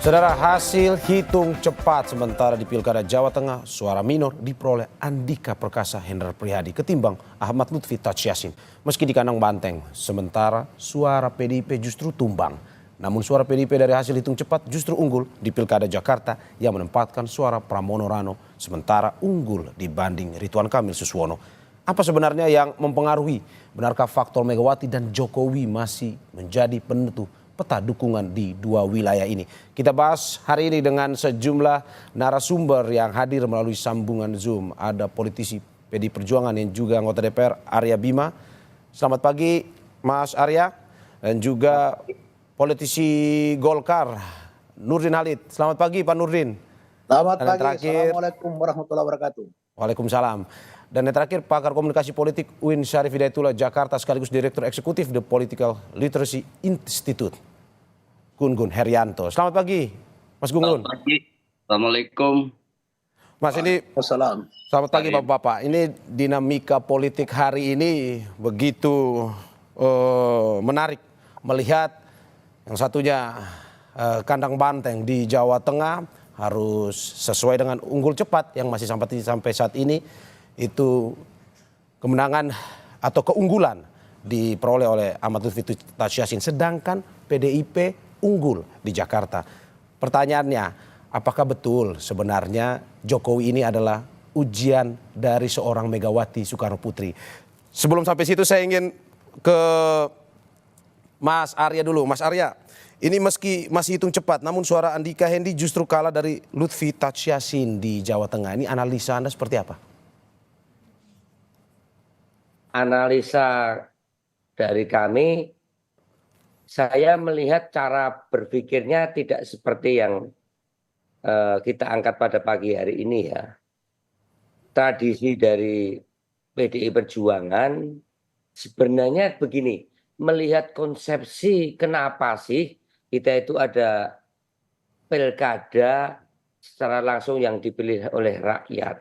Saudara, hasil hitung cepat sementara di Pilkada Jawa Tengah, suara minor diperoleh Andika Perkasa Hendrar Prihadi ketimbang Ahmad Lutfi Taj Yassin. Meski di kandang banteng, sementara suara PDIP justru tumbang. Namun suara PDIP dari hasil hitung cepat justru unggul di Pilkada Jakarta yang menempatkan suara Pramono Rano sementara unggul dibanding Ridwan Kamil Suswono. Apa sebenarnya yang mempengaruhi? Benarkah faktor Megawati dan Jokowi masih menjadi penentu peta dukungan di dua wilayah ini? Kita bahas hari ini dengan sejumlah narasumber yang hadir melalui sambungan Zoom. Ada politisi PD Perjuangan yang juga anggota DPR, Arya Bima. Selamat pagi Mas Arya. Dan juga politisi Golkar, Nurdin Halid. Selamat pagi Pak Nurdin. Selamat Dan pagi, terakhir, Assalamualaikum warahmatullahi wabarakatuh. Waalaikumsalam. Dan yang terakhir, pakar komunikasi politik UIN Syarif Hidayatullah Jakarta sekaligus Direktur Eksekutif The Political Literacy Institute, Gun Gun Herianto. Selamat pagi, Mas Gun Gun. Selamat pagi. Assalamualaikum. Mas, ini Wassalam. selamat pagi Bapak-Bapak. Ini dinamika politik hari ini begitu menarik melihat yang satunya kandang banteng di Jawa Tengah harus sesuai dengan unggul cepat yang masih sampai saat ini. Itu kemenangan atau keunggulan diperoleh oleh Ahmad Lutfi Taj Yassin, sedangkan PDIP unggul di Jakarta. Pertanyaannya, apakah betul sebenarnya Jokowi ini adalah ujian dari seorang Megawati Soekarno Putri? Sebelum sampai situ saya ingin ke Mas Arya dulu. Mas Arya, ini meski masih hitung cepat, namun suara Andika Hendi justru kalah dari Lutfi Taj Yassin di Jawa Tengah. Ini analisa Anda seperti apa? Analisa dari kami, saya melihat cara berpikirnya tidak seperti yang kita angkat pada pagi hari ini ya. Tradisi dari PDI Perjuangan sebenarnya begini, melihat konsepsi kenapa sih kita itu ada pilkada secara langsung yang dipilih oleh rakyat.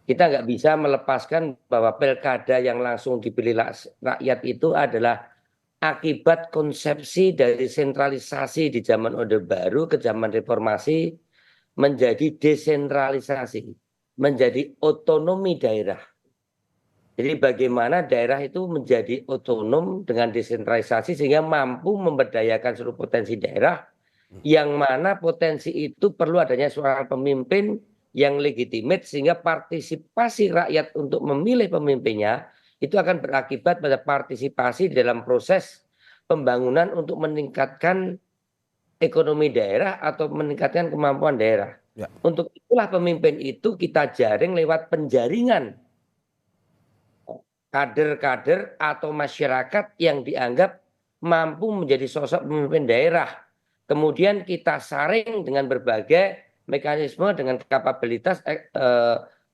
Kita nggak bisa melepaskan bahwa pilkada yang langsung dipilih rakyat itu adalah akibat konsepsi dari sentralisasi di zaman Orde Baru ke zaman Reformasi menjadi desentralisasi, menjadi otonomi daerah. Jadi bagaimana daerah itu menjadi otonom dengan desentralisasi sehingga mampu memberdayakan seluruh potensi daerah, yang mana potensi itu perlu adanya seorang pemimpin yang legitimate sehingga partisipasi rakyat untuk memilih pemimpinnya itu akan berakibat pada partisipasi di dalam proses pembangunan untuk meningkatkan ekonomi daerah atau meningkatkan kemampuan daerah. Ya. Untuk itulah pemimpin itu kita jaring lewat penjaringan kader-kader atau masyarakat yang dianggap mampu menjadi sosok pemimpin daerah. Kemudian kita saring dengan berbagai mekanisme dengan kapabilitas,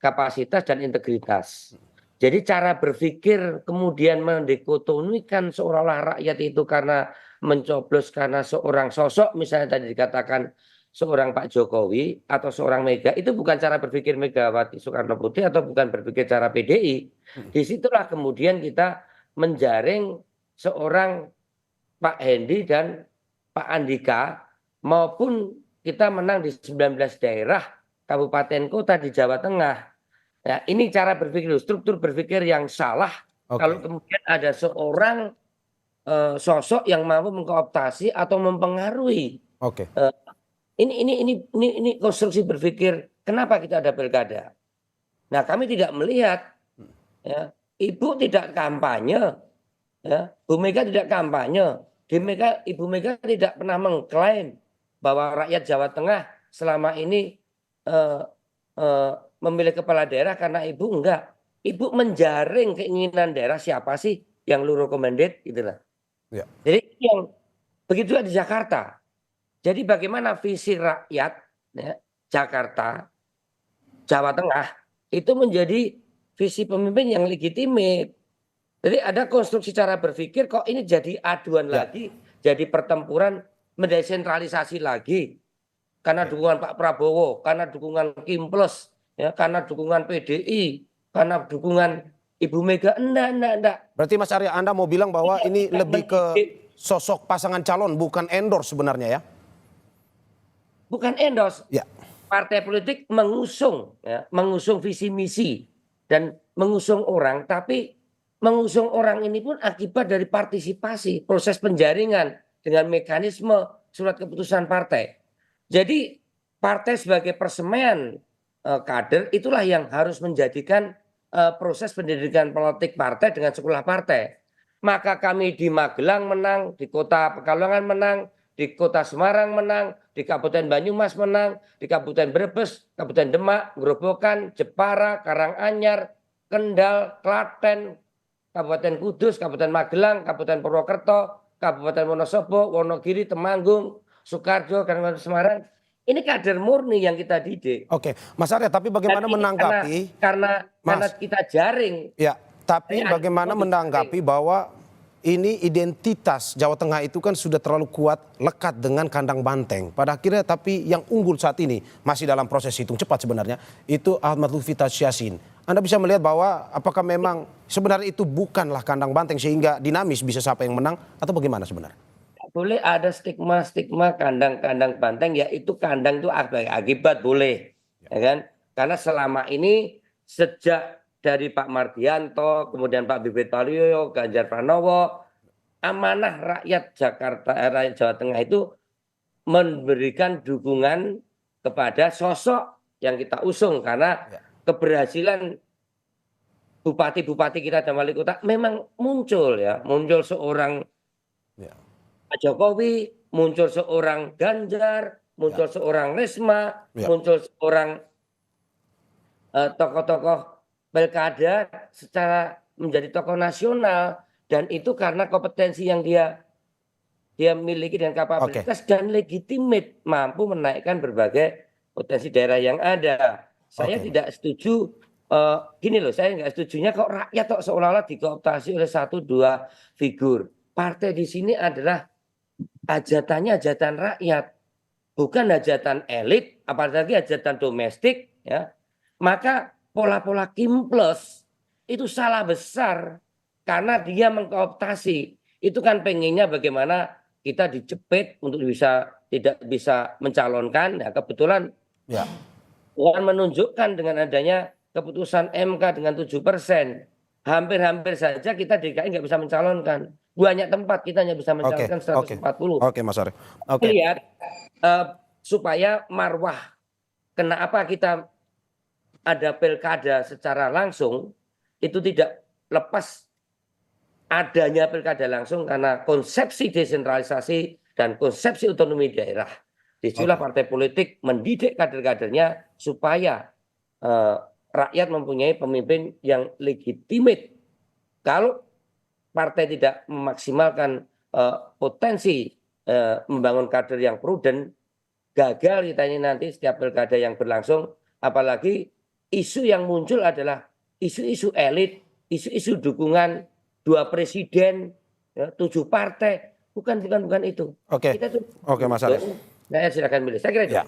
kapasitas dan integritas. Jadi cara berpikir kemudian mendikotomikan seolah-olah rakyat itu karena mencoblos karena seorang sosok, misalnya tadi dikatakan seorang Pak Jokowi atau seorang Mega, itu bukan cara berpikir Megawati Soekarno Putri atau bukan berpikir cara PDI. Disitulah kemudian kita menjaring seorang Pak Hendi dan Pak Andika, maupun kita menang di 19 daerah kabupaten kota di Jawa Tengah. Ya, ini cara berpikir, struktur berpikir yang salah. Kalau kemudian ada seorang sosok yang mampu mengkooptasi atau mempengaruhi. Ini konstruksi berpikir kenapa kita ada pilkada. Nah, kami tidak melihat, ya, Ibu tidak kampanye, ya, Bu Mega tidak kampanye, Ibu Mega tidak pernah mengklaim bahwa rakyat Jawa Tengah selama ini memilih kepala daerah karena Ibu enggak. Ibu menjaring keinginan daerah siapa sih yang lu recommended gitulah. Ya. Jadi yang begitu di Jakarta. Jadi bagaimana visi rakyat, ya, Jakarta, Jawa Tengah itu menjadi visi pemimpin yang legitimate. Jadi ada konstruksi cara berpikir kok ini jadi aduan lagi, jadi pertempuran, mendesentralisasi lagi karena dukungan Pak Prabowo, karena dukungan Kim Plus, ya, karena dukungan PDI, karena dukungan Ibu Mega. Enggak. Berarti Mas Arya, Anda mau bilang bahwa ini lebih ke sosok pasangan calon, bukan endorse sebenarnya ya? bukan endorse. Ya. Partai politik mengusung, ya, mengusung visi misi dan mengusung orang, tapi mengusung orang ini pun akibat dari partisipasi, proses penjaringan dengan mekanisme surat keputusan partai. Jadi partai sebagai persemaian kader itulah yang harus menjadikan proses pendidikan politik partai dengan sekolah partai. Maka kami di Magelang menang, di kota Pekalongan menang, di kota Semarang menang, di Kabupaten Banyumas menang, di Kabupaten Brebes, Kabupaten Demak, Grobogan, Jepara, Karanganyar, Kendal, Klaten, Kabupaten Kudus, Kabupaten Magelang, Kabupaten Purwokerto, Kabupaten Wonosobo, Wonogiri, Temanggung, Sukoharjo, Kabupaten Semarang. Ini kader murni yang kita didik. Oke, Mas Arya, tapi bagaimana Dan ini menanggapi? karena Mas. kita jaring. Ya, tapi Saya bagaimana ada- menanggapi bahwa ini identitas Jawa Tengah itu kan sudah terlalu kuat lekat dengan kandang banteng. Pada akhirnya tapi yang unggul saat ini masih dalam proses hitung cepat sebenarnya itu Ahmad Lutfi Tadsyasin. Anda bisa melihat bahwa apakah memang sebenarnya itu bukanlah kandang banteng sehingga dinamis bisa siapa yang menang atau bagaimana sebenarnya? Boleh ada stigma-stigma kandang-kandang banteng, ya itu kandang itu akibat boleh, ya kan? Karena selama ini sejak dari Pak Mardianto, kemudian Pak Bibit Waluyo, Ganjar Pranowo, amanah rakyat Jakarta, rakyat Jawa Tengah itu memberikan dukungan kepada sosok yang kita usung karena Ya. keberhasilan bupati-bupati kita dan wali kota memang muncul ya, muncul seorang Ya. Pak Jokowi, muncul seorang Ganjar, muncul seorang Risma, Ya. muncul seorang tokoh-tokoh pilkada secara menjadi tokoh nasional, dan itu karena kompetensi yang dia miliki dan kapabilitas dan legitimate mampu menaikkan berbagai potensi daerah yang ada. Saya Oke. tidak setuju gini loh, saya nggak setujunya kok rakyat kok seolah-olah dikooptasi oleh satu dua figur. Partai di sini adalah hajatannya hajatan rakyat, bukan hajatan elit, apalagi hajatan domestik, ya. Maka pola-pola Kimples itu salah besar karena dia mengkooptasi. Itu kan pengennya bagaimana kita dijepit untuk tidak bisa mencalonkan. Nah, kebetulan Ya. Tuhan menunjukkan dengan adanya keputusan MK dengan 7%. Hampir-hampir saja kita DKI nggak bisa mencalonkan. Banyak tempat kita hanya bisa Oke. mencalonkan Oke. 140. Oke, Mas Arya. Oke. Lihat supaya marwah, kenapa kita ada pilkada secara langsung itu tidak lepas adanya pilkada langsung karena konsepsi desentralisasi dan konsepsi otonomi daerah. Disitulah partai politik mendidik kader-kadernya supaya rakyat mempunyai pemimpin yang legitimate. Kalau partai tidak memaksimalkan potensi membangun kader yang prudent, gagal kita ini nanti setiap pilkada yang berlangsung. Apalagi isu yang muncul adalah isu-isu elit, isu-isu dukungan 2 presiden, ya, 7 partai, bukan itu. Oke. Kita tuh, Oke, Mas Arya. Saya silakan milih. Saya kira itu. Ya.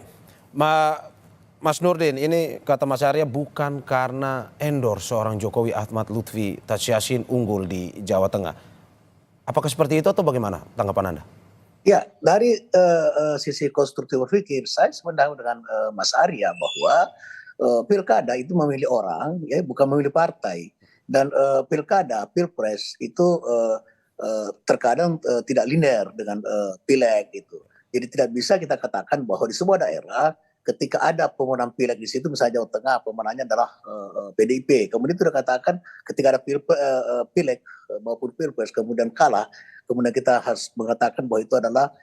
Mas Nurdin, ini kata Mas Arya bukan karena endorse seorang Jokowi Ahmad Lutfi Tadsyasin unggul di Jawa Tengah. Apakah seperti itu atau bagaimana tanggapan Anda? Ya, dari sisi konstruktif berpikir, saya sependapat dengan Mas Arya bahwa pilkada itu memilih orang, ya bukan memilih partai. Dan pilkada, pilpres itu terkadang tidak linear dengan pileg itu. Jadi tidak bisa kita katakan bahwa di sebuah daerah ketika ada pemenang pileg di situ, misalnya Jawa Tengah pemenangnya adalah PDIP. Kemudian itu katakan ketika ada pileg maupun pilpres kemudian kalah, kemudian kita harus mengatakan bahwa itu adalah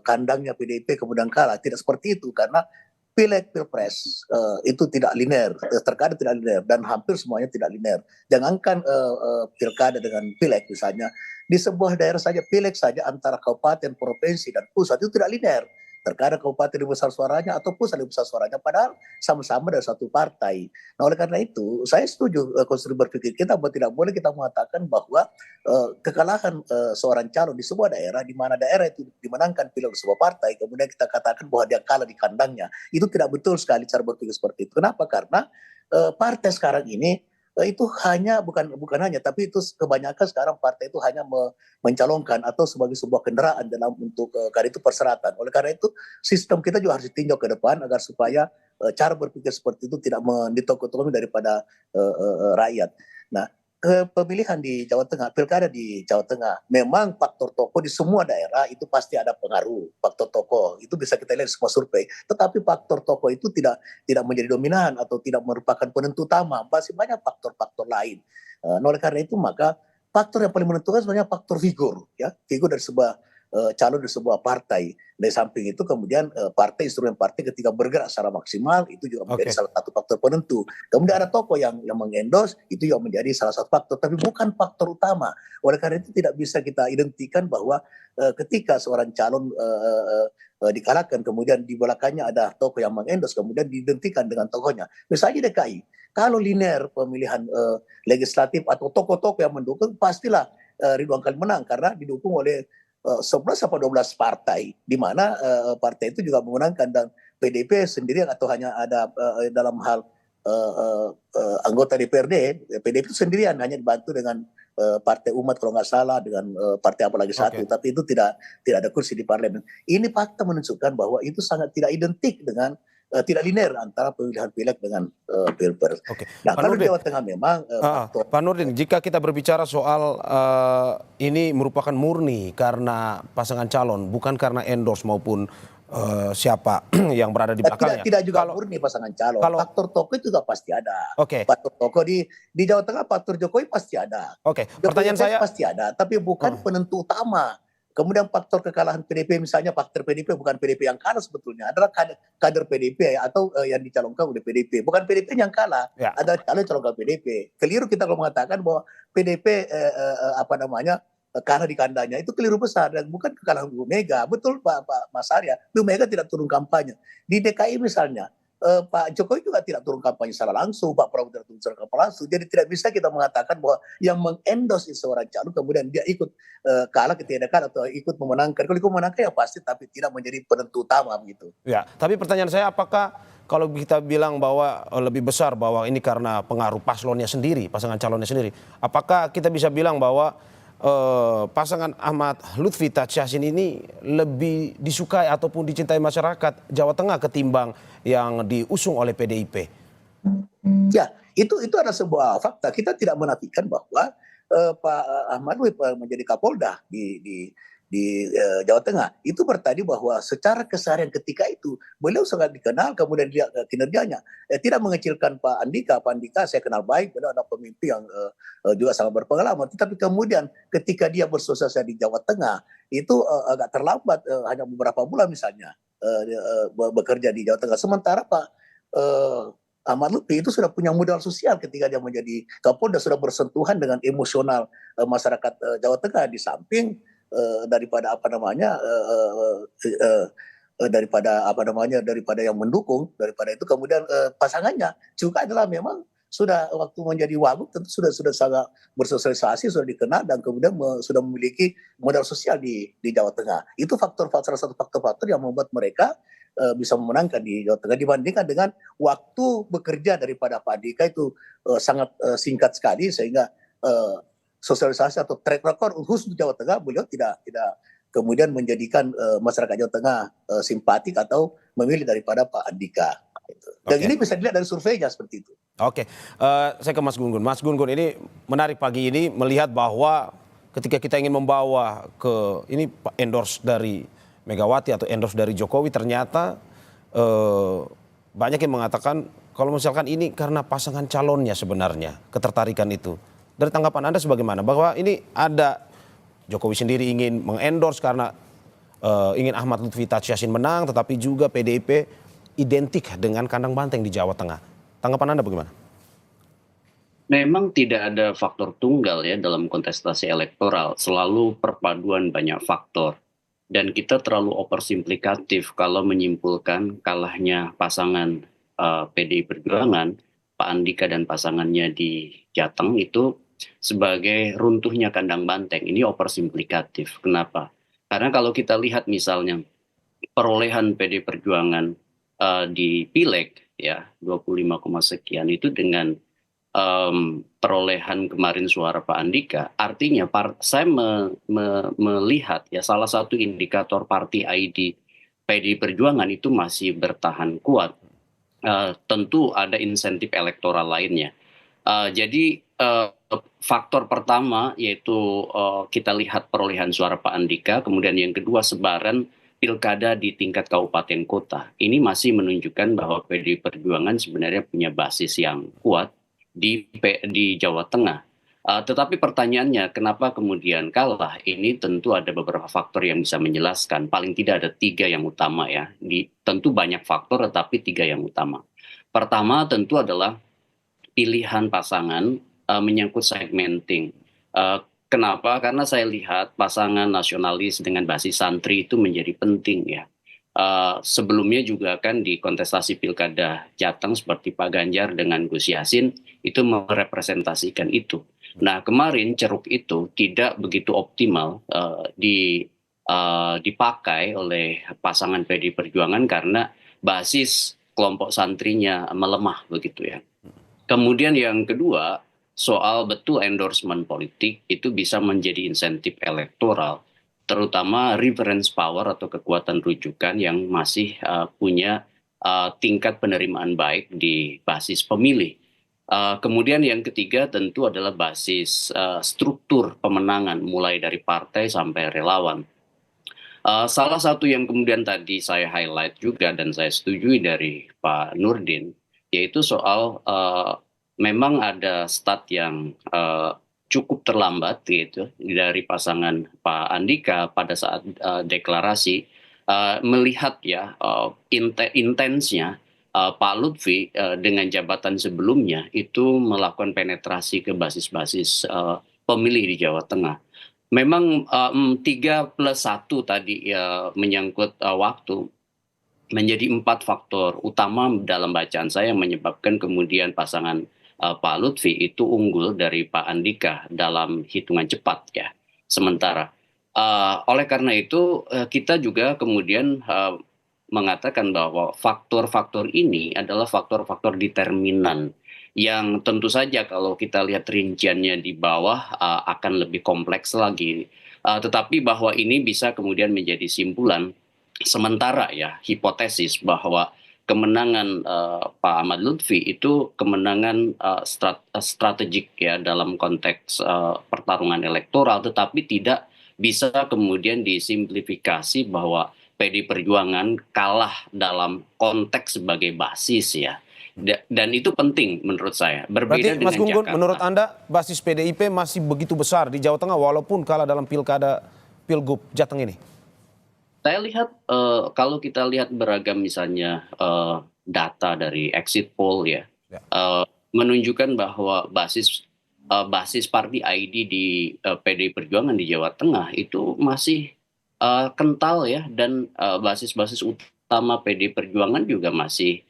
kandangnya PDIP kemudian kalah. Tidak seperti itu karena pileg pilpres itu tidak linear, terkadang tidak linear dan hampir semuanya tidak linear. Jangankan pilkada dengan pileg misalnya, di sebuah daerah saja pileg saja antara kabupaten, provinsi dan pusat itu tidak linear. Terkadang kabupaten lebih besar suaranya atau pusat lebih besar suaranya, padahal sama-sama dari satu partai. Nah oleh karena itu saya setuju konstruksi berpikir kita bahwa tidak boleh kita mengatakan bahwa kekalahan seorang calon di sebuah daerah, di mana daerah itu dimenangkan pileg sebuah partai, kemudian kita katakan bahwa dia kalah di kandangnya. Itu tidak betul sekali cara berpikir seperti itu. Kenapa? Karena partai sekarang ini itu hanya bukan hanya, tapi itu kebanyakan sekarang partai itu hanya mencalonkan atau sebagai sebuah kendaraan dalam untuk karena itu persyaratan. Oleh karena itu sistem kita juga harus ditinjau ke depan agar supaya cara berpikir seperti itu tidak ditokok-tokomi daripada rakyat. Nah, pemilihan di Jawa Tengah, pilkada di Jawa Tengah, memang faktor tokoh di semua daerah itu pasti ada pengaruh. Faktor tokoh itu bisa kita lihat di semua survei. Tetapi faktor tokoh itu tidak menjadi dominan atau tidak merupakan penentu utama. Masih banyak faktor-faktor lain. Oleh karena itu maka faktor yang paling menentukan sebenarnya faktor figur, ya, figur dari sebuah calon dari sebuah partai. Dari samping itu kemudian instrumen partai ketika bergerak secara maksimal itu juga menjadi salah satu faktor penentu. Kemudian ada tokoh yang mengendorse itu juga menjadi salah satu faktor, tapi bukan faktor utama. Oleh karena itu tidak bisa kita identikan bahwa ketika seorang calon dikalahkan kemudian di belakangnya ada tokoh yang mengendorse kemudian diidentikan dengan tokohnya. Misalnya DKI, kalau linear pemilihan legislatif atau tokoh-tokoh yang mendukung pastilah Ridwan Kamil menang karena didukung oleh 11 atau 12 partai, di mana partai itu juga memenangkan dan PDIP sendirian atau hanya ada dalam hal anggota DPRD, PDIP itu sendirian hanya dibantu dengan Partai Umat kalau nggak salah dengan partai apa lagi satu, tapi itu tidak ada kursi di parlemen. Ini fakta menunjukkan bahwa itu sangat tidak identik dengan tidak linear antara pemilihan pileg dengan pilpres. Nah, kalau di Jawa Tengah memang Pak Nurdin, jika kita berbicara soal ini merupakan murni karena pasangan calon, bukan karena endorse maupun siapa yang berada di belakangnya. Tidak juga murni pasangan calon. Faktor tokoh itu juga pasti ada. Faktor tokoh di Jawa Tengah, faktor Jokowi pasti ada. Pertanyaan saya pasti ada, tapi bukan penentu utama. Kemudian faktor kekalahan PDIP misalnya, faktor PDIP bukan PDIP yang kalah sebetulnya, adalah kader PDIP atau yang dicalonkan oleh PDIP. Bukan PDIP yang kalah, ada calon PDIP. Keliru kita kalau mengatakan bahwa PDIP kalah di kandangnya, itu keliru besar dan bukan kekalahan Bu Mega. Betul Pak Mas Arya, Bu Mega tidak turun kampanye. Di DKI misalnya, Pak Jokowi juga tidak turun kampanye secara langsung, Pak Prabowo tidak turun secara kampanye langsung. Jadi tidak bisa kita mengatakan bahwa yang mengendorse seorang calon kemudian dia ikut kalah ketika dekat atau ikut memenangkan. Kalau ikut memenangkan ya pasti, tapi tidak menjadi penentu utama begitu. Ya, tapi pertanyaan saya apakah kalau kita bilang bahwa lebih besar bahwa ini karena pengaruh paslonnya sendiri, pasangan calonnya sendiri, apakah kita bisa bilang bahwa pasangan Ahmad Lutfi Tachiasin ini lebih disukai ataupun dicintai masyarakat Jawa Tengah ketimbang yang diusung oleh PDIP? Ya, itu adalah sebuah fakta. Kita tidak menafikan bahwa Pak Ahmad Lutfi menjadi Kapolda di Jawa Tengah itu bertadi bahwa secara keseharian ketika itu beliau sangat dikenal, kemudian dia kinerjanya tidak mengecilkan Pak Andika saya kenal baik, beliau adalah pemimpin yang juga sangat berpengalaman, tetapi kemudian ketika dia bersosialisasi di Jawa Tengah itu agak terlambat, hanya beberapa bulan misalnya bekerja di Jawa Tengah, sementara Pak Ahmad Lutfi itu sudah punya modal sosial ketika dia menjadi Kapolda, sudah bersentuhan dengan emosional masyarakat Jawa Tengah, di samping daripada yang mendukung, daripada itu kemudian pasangannya juga adalah memang sudah waktu menjadi wagub tentu sudah sangat bersosialisasi, sudah dikenal dan kemudian sudah memiliki modal sosial di Jawa Tengah. Itu salah satu faktor yang membuat mereka bisa memenangkan di Jawa Tengah dibandingkan dengan waktu bekerja daripada Pak Andika itu sangat singkat sekali, sehingga sosialisasi atau track record khusus di Jawa Tengah beliau tidak kemudian menjadikan masyarakat Jawa Tengah simpatik atau memilih daripada Pak Andika. Dan ini bisa dilihat dari surveinya seperti itu. Saya ke Mas Gun-Gun. Mas Gun-Gun, ini menarik pagi ini melihat bahwa ketika kita ingin membawa ke ini endorse dari Megawati atau endorse dari Jokowi, ternyata banyak yang mengatakan kalau misalkan ini karena pasangan calonnya sebenarnya ketertarikan itu. Dari tanggapan Anda sebagaimana? Bahwa ini ada Jokowi sendiri ingin mengendorse karena ingin Ahmad Lutfi Tachiasin menang, tetapi juga PDIP identik dengan kandang banteng di Jawa Tengah. Tanggapan Anda bagaimana? Memang tidak ada faktor tunggal ya dalam kontestasi elektoral, selalu perpaduan banyak faktor. Dan kita terlalu oversimplikatif kalau menyimpulkan kalahnya pasangan PDI Perjuangan, Pak Andika dan pasangannya di Jateng itu sebagai runtuhnya kandang banteng. Ini oversimplikatif. Kenapa? Karena kalau kita lihat misalnya perolehan PDI Perjuangan di Pileg ya 25, sekian itu dengan perolehan kemarin suara Pak Andika, artinya saya melihat ya salah satu indikator party ID PDI Perjuangan itu masih bertahan kuat. Tentu ada insentif elektoral lainnya. Jadi faktor pertama yaitu kita lihat perolehan suara Pak Andika, kemudian yang kedua sebaran pilkada di tingkat kabupaten kota. Ini masih menunjukkan bahwa PDI Perjuangan sebenarnya punya basis yang kuat di Jawa Tengah. Tetapi pertanyaannya, kenapa kemudian kalah? Ini tentu ada beberapa faktor yang bisa menjelaskan. Paling tidak ada 3 yang utama ya. Tentu banyak faktor, tetapi 3 yang utama. Pertama tentu adalah pilihan pasangan menyangkut segmenting. Kenapa? Karena saya lihat pasangan nasionalis dengan basis santri itu menjadi penting ya. Sebelumnya juga kan di kontestasi pilkada Jateng seperti Pak Ganjar dengan Gus Yassin itu merepresentasikan itu. Nah kemarin ceruk itu tidak begitu optimal dipakai oleh pasangan PDI Perjuangan karena basis kelompok santrinya melemah begitu ya. Kemudian yang kedua soal betul endorsement politik itu bisa menjadi insentif elektoral, terutama reference power atau kekuatan rujukan yang masih punya tingkat penerimaan baik di basis pemilih. Kemudian yang ketiga tentu adalah basis struktur pemenangan mulai dari partai sampai relawan. Salah satu yang kemudian tadi saya highlight juga dan saya setujui dari Pak Nurdin, yaitu soal memang ada stat yang cukup terlambat gitu dari pasangan Pak Andika pada saat deklarasi, melihat ya intensnya Pak Lutfi dengan jabatan sebelumnya itu melakukan penetrasi ke basis-basis pemilih di Jawa Tengah. Memang 3+1 tadi ya menyangkut waktu menjadi 4 faktor utama dalam bacaan saya yang menyebabkan kemudian pasangan Pak Lutfi itu unggul dari Pak Andika dalam hitungan cepat ya. Sementara oleh karena itu kita juga kemudian mengatakan bahwa faktor-faktor ini adalah faktor-faktor determinan yang tentu saja kalau kita lihat rinciannya di bawah akan lebih kompleks lagi. Tetapi bahwa ini bisa kemudian menjadi simpulan sementara ya, hipotesis bahwa kemenangan Pak Ahmad Lutfi itu kemenangan strategik ya dalam konteks pertarungan elektoral, tetapi tidak bisa kemudian disimplifikasi bahwa PDI Perjuangan kalah dalam konteks sebagai basis ya. Dan itu penting menurut saya. Berbeda Berarti dengan Mas Gun-Gun, Jakarta. menurut Anda basis PDIP masih begitu besar di Jawa Tengah walaupun kalah dalam Pilgub Jateng ini? Saya lihat kalau kita lihat beragam misalnya data dari exit poll ya, menunjukkan bahwa basis party ID di PDI Perjuangan di Jawa Tengah itu masih kental ya, dan basis-basis utama PDI Perjuangan juga masih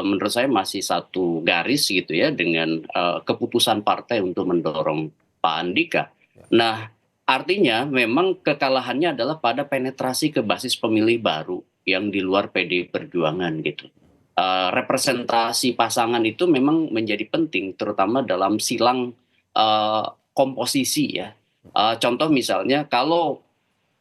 menurut saya masih satu garis gitu ya dengan keputusan partai untuk mendorong Pak Andika. Nah, artinya memang kekalahannya adalah pada penetrasi ke basis pemilih baru yang di luar PDI Perjuangan gitu. Representasi pasangan itu memang menjadi penting terutama dalam silang komposisi ya. Contoh misalnya kalau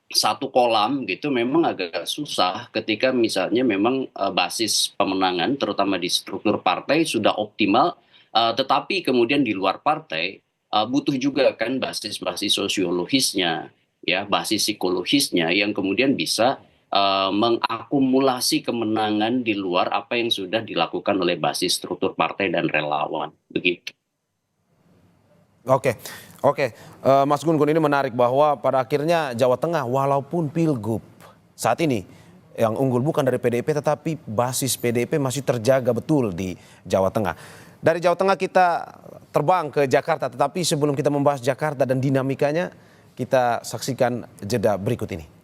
satu kolam gitu memang agak susah ketika misalnya memang basis pemenangan terutama di struktur partai sudah optimal, tetapi kemudian di luar partai butuh juga kan basis-basis sosiologisnya ya, basis psikologisnya yang kemudian bisa mengakumulasi kemenangan di luar apa yang sudah dilakukan oleh basis struktur partai dan relawan begitu. Oke. Mas Gun-Gun, ini menarik bahwa pada akhirnya Jawa Tengah walaupun Pilgub saat ini yang unggul bukan dari PDIP tetapi basis PDIP masih terjaga betul di Jawa Tengah. Dari Jawa Tengah kita terbang ke Jakarta, tetapi sebelum kita membahas Jakarta dan dinamikanya kita saksikan jeda berikut ini.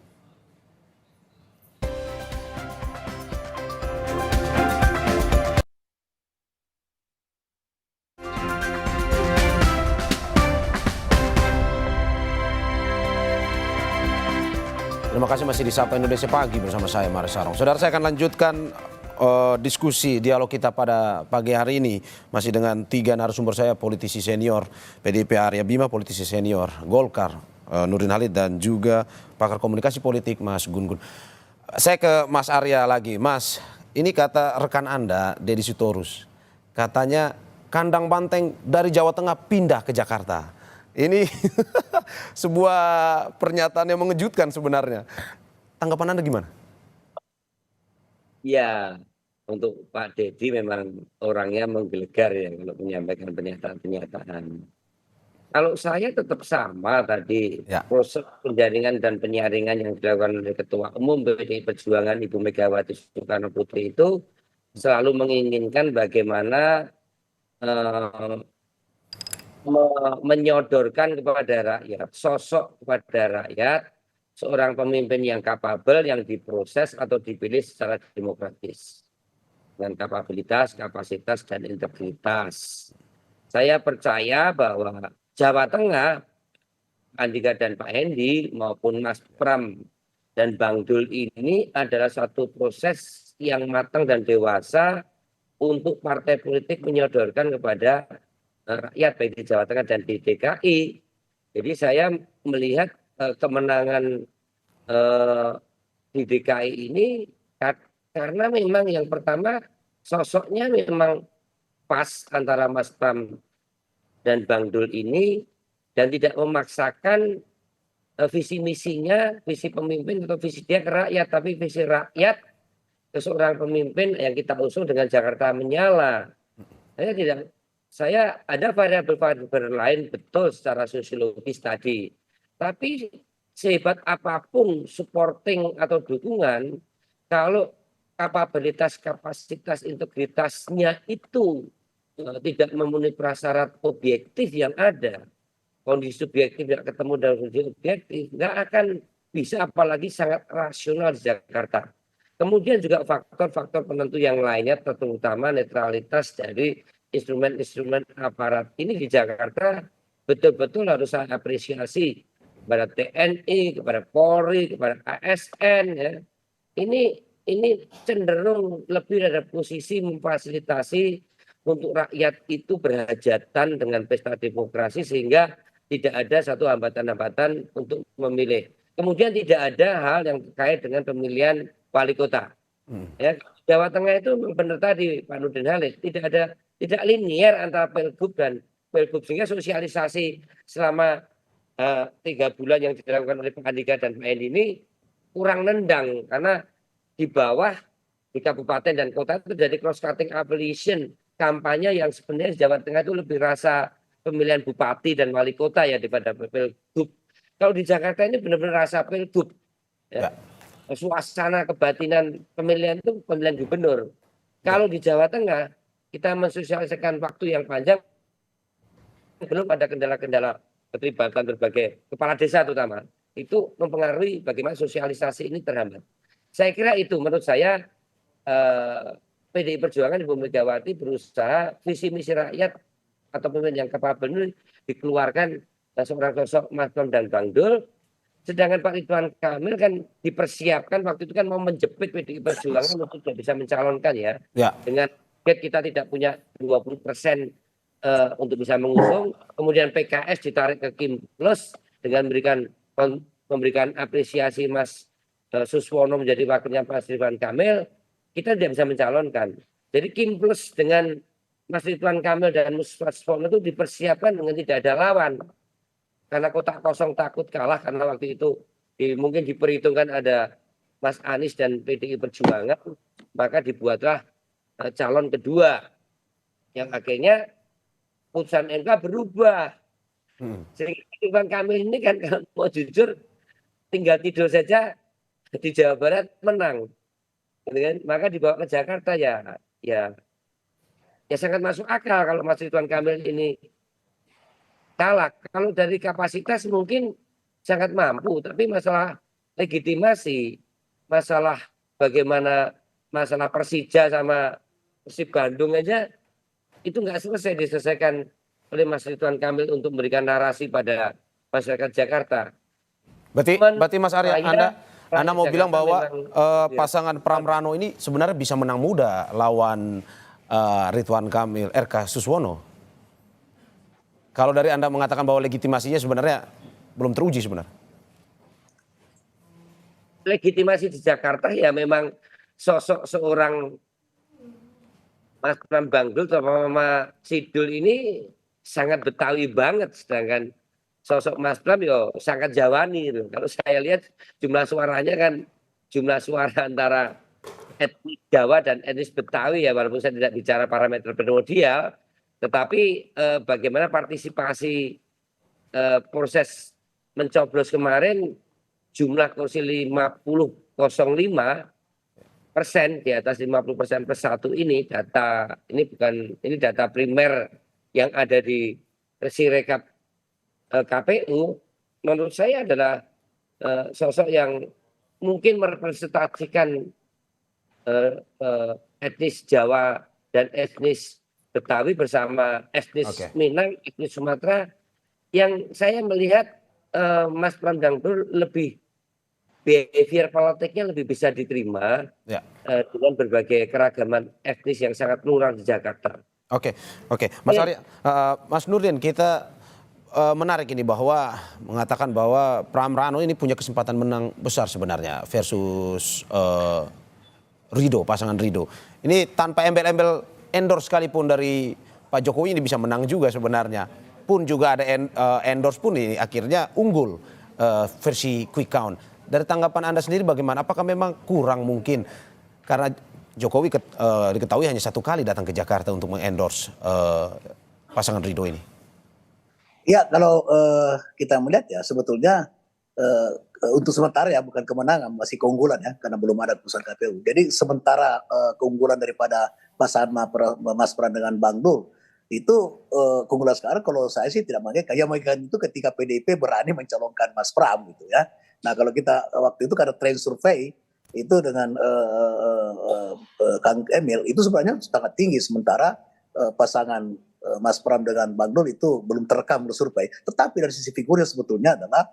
Terima kasih masih di Sapa Indonesia Pagi bersama saya Maris Sarong. Saudara, saya akan lanjutkan diskusi dialog kita pada pagi hari ini masih dengan 3 narasumber saya, politisi senior PDIP Arya Bima, politisi senior Golkar Nurdin Halid, dan juga pakar komunikasi politik Mas Gun Gun. Saya ke Mas Arya lagi. Mas, ini kata rekan Anda Deddy Sitorus, katanya kandang banteng dari Jawa Tengah pindah ke Jakarta. Ini sebuah pernyataan yang mengejutkan sebenarnya. Tanggapan Anda gimana? Ya, untuk Pak Deddy memang orangnya menggelegar ya kalau menyampaikan pernyataan-pernyataan. Kalau saya tetap sama tadi, Ya. proses penjaringan dan penyaringan yang dilakukan oleh Ketua Umum PDI Perjuangan Ibu Megawati Soekarno Putri itu selalu menginginkan bagaimana menyodorkan kepada rakyat, sosok kepada rakyat, seorang pemimpin yang kapabel, yang diproses atau dipilih secara demokratis. Dengan kapabilitas, kapasitas, dan integritas. Saya percaya bahwa Jawa Tengah, Andika dan Pak Hendi maupun Mas Pram dan Bang Dul ini adalah satu proses yang matang dan dewasa untuk partai politik menyodorkan kepada rakyat baik di Jawa Tengah dan di DKI. Jadi saya melihat kemenangan di DKI ini karena memang yang pertama sosoknya memang pas antara Mas Pram dan Bang Dul ini, dan tidak memaksakan visi misinya, visi pemimpin atau visi dia ke rakyat, tapi visi rakyat ke seorang pemimpin yang kita usung dengan Jakarta menyala. Saya ada variabel-variabel lain betul secara sosiologis tadi, tapi sehebat apapun supporting atau dukungan, kalau kapabilitas, kapasitas, integritasnya itu tidak memenuhi prasyarat objektif yang ada, kondisi subjektif tidak ketemu dalam kondisi objektif, nggak akan bisa, apalagi sangat rasional di Jakarta. Kemudian juga faktor-faktor penentu yang lainnya, terutama netralitas dari instrumen-instrumen aparat ini di Jakarta betul-betul harus saya apresiasi kepada TNI, kepada Polri, kepada ASN ya. Ini cenderung lebih dari posisi memfasilitasi untuk rakyat itu berhajatan dengan pesta demokrasi sehingga tidak ada satu hambatan-hambatan untuk memilih. Kemudian tidak ada hal yang terkait dengan pemilihan wali kota. Ya, Jawa Tengah itu benar tadi Pak Nurdin Halid, tidak linear antara Pilgub dan Pilgub, sehingga sosialisasi selama 3 bulan yang dilakukan oleh Pak Andika dan Pak Endi ini kurang nendang, karena di bawah di kabupaten dan kota itu jadi cross cutting affiliation kampanye yang sebenarnya di Jawa Tengah itu lebih rasa pemilihan bupati dan wali kota ya daripada Pilgub. Kalau di Jakarta ini benar-benar rasa Pilgub. Ya. Suasana kebatinan pemilihan itu pemilihan gubernur. Kalau di Jawa Tengah kita mensosialisasikan waktu yang panjang, belum ada kendala-kendala keterlibatan berbagai kepala desa terutama, itu mempengaruhi bagaimana sosialisasi ini terhambat. Saya kira itu menurut saya PDI Perjuangan Ibu Megawati berusaha visi misi rakyat atau pemimpin yang kapabel dikeluarkan seorang sosok Mas Pram dan Bang Dul. Sedangkan Pak Ridwan Kamil kan dipersiapkan waktu itu kan mau menjepit PDI Perjuangan untuk tidak bisa mencalonkan ya. Dengan kita tidak punya 20% untuk bisa mengusung, kemudian PKS ditarik ke Kim Plus dengan memberikan apresiasi Mas Suswono menjadi wakilnya Pak Ridwan Kamil, kita tidak bisa mencalonkan. Jadi Kim Plus dengan Mas Ridwan Kamil dan Mas Suswono itu dipersiapkan dengan tidak ada lawan. Karena kotak kosong takut kalah, karena waktu itu mungkin diperhitungkan ada Mas Anies dan PDI Perjuangan, maka dibuatlah calon kedua yang akhirnya putusan MK berubah. Sehingga Ridwan Kamil ini kan kalau mau jujur tinggal tidur saja di Jawa Barat menang. Maka dibawa ke Jakarta ya sangat masuk akal kalau Mas Ridwan Kamil ini kalah. Kalau dari kapasitas mungkin sangat mampu, tapi masalah legitimasi, masalah bagaimana masalah Persija sama Persib Bandung aja itu nggak selesai diselesaikan oleh Mas Ridwan Kamil untuk memberikan narasi pada masyarakat Jakarta. Berarti Mas Arya, Anda Anda mau bilang Jakarta bahwa memang pasangan Pram Rano ini sebenarnya bisa menang muda lawan Ridwan Kamil, RK Suswono. Kalau dari Anda mengatakan bahwa legitimasinya sebenarnya belum teruji sebenarnya. legitimasi di Jakarta ya memang sosok seorang Mas Pram Bangdul sama Mama Sidul ini sangat Betawi banget, sedangkan sosok Mas Pram ya sangat Jawani gitu. Kalau saya lihat jumlah suaranya kan jumlah suara antara etnis Jawa dan etnis Betawi ya, walaupun saya tidak bicara parameter primordial, tetapi bagaimana partisipasi proses mencoblos kemarin jumlah kursi 50,05% di atas 50% plus satu ini data ini data primer yang ada di Sirekap KPU, menurut saya adalah sosok yang mungkin merepresentasikan etnis Jawa dan etnis Betawi bersama etnis Minang, etnis Sumatera, yang saya melihat Mas Pram Bangdul lebih behavior politiknya lebih bisa diterima dengan berbagai keragaman etnis yang sangat plural di Jakarta. Oke, Mas Arya, Mas Nurdin, kita menarik ini bahwa mengatakan bahwa Pram Rano ini punya kesempatan menang besar sebenarnya versus Ridho, pasangan Ridho. Ini tanpa embel-embel endorse sekalipun dari Pak Jokowi ini bisa menang juga sebenarnya. Pun juga ada endorse pun ini akhirnya unggul versi quick count. Dari tanggapan Anda sendiri bagaimana? Apakah memang kurang mungkin karena Jokowi diketahui hanya 1 kali datang ke Jakarta untuk mengendorse pasangan Ridho ini? Ya, kalau kita melihat ya sebetulnya untuk sementara ya bukan kemenangan, masih keunggulan ya karena belum ada keputusan KPU. Jadi sementara keunggulan daripada pasangan Mas Pram dengan Bang Dul itu keunggulan sekarang kalau saya sih tidak mengingat. Yang mengingat itu ketika PDIP berani mencalonkan Mas Pram gitu ya. Nah kalau kita waktu itu karena trend survei itu dengan Kang Emil itu sebenarnya sangat tinggi, sementara pasangan Mas Pram dengan Bang Dul itu belum terekam survei. Tetapi dari sisi figurnya sebetulnya adalah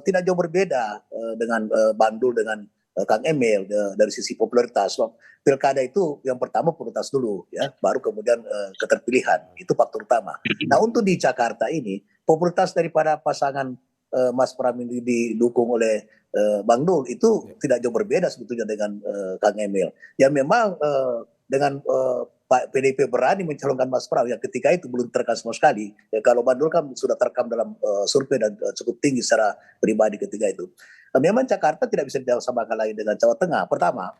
tidak jauh berbeda dengan Bang Dul dengan Kang Emil dari sisi popularitas. Pilkada itu yang pertama popularitas dulu ya, baru kemudian keterpilihan. Itu faktor utama. Nah untuk di Jakarta ini popularitas daripada pasangan Mas Pram ini didukung oleh Bang Dul itu tidak jauh berbeda sebetulnya dengan Kang Emil. Ya memang dengan Pak PDIP berani mencalonkan Mas Pram yang ketika itu belum terekam sama sekali. Ya, kalau Bang Dul kan sudah terekam dalam survei dan cukup tinggi secara pribadi ketika itu. Memang Jakarta tidak bisa disamakan lagi dengan Jawa Tengah. Pertama,